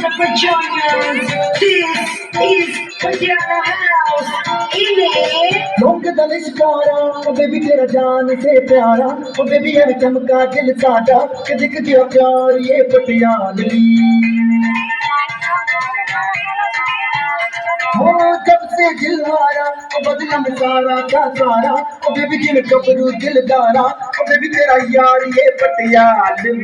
pajamas. This is Pajama House. लोग दलिश्कारा ओ baby तेरा जान से प्यारा ओ बेबी ये चमका दिल सादा कि दिख गया प्यार ये पटियालवी हो जब से दिल हारा ओ बदला में सारा का सारा ओ बेबी दिल कबरू दिलदारा ओ बेबी तेरा यार ये पटियालवी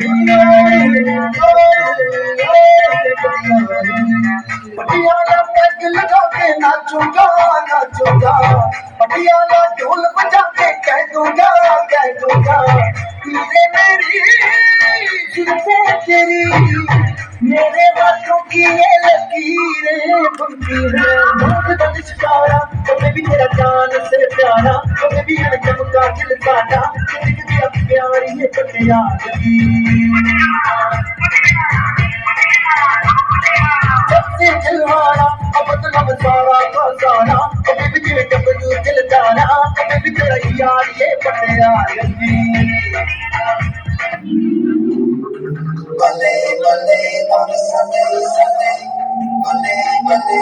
पटियाला पैग लगा के नाचूंगा नाचूंगा पटियाला ढोल बजा के कह दूंगा तेरे मेरी जुल्फे तेरी मेरे बातों की ये लकीरें बनती है मुझे दलिश्कारा तो मैं भी तेरा जान से प्यारा तो मैं भी ये चमका दिल सादा दिख गया प्यार ये पटियालवी दिलहारा अब बदला में सारा का सारा कभी भी तेरे कबरू दिलदारा कभी भी तेरा यार ये पटियालवी बले बले और सने सने बले बले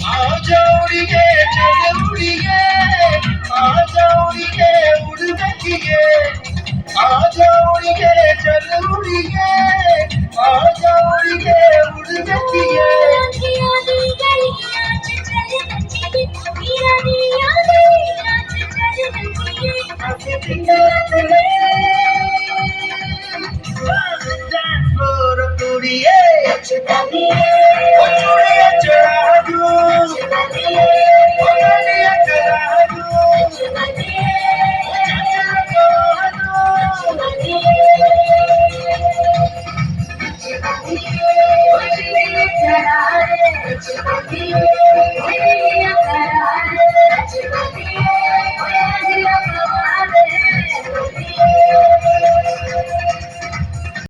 आ जाओ चल उड़िए आ जाओ उड़ देखिए आ जाओ चल उड़िए आ जाओ उड़ देखिए dance floor of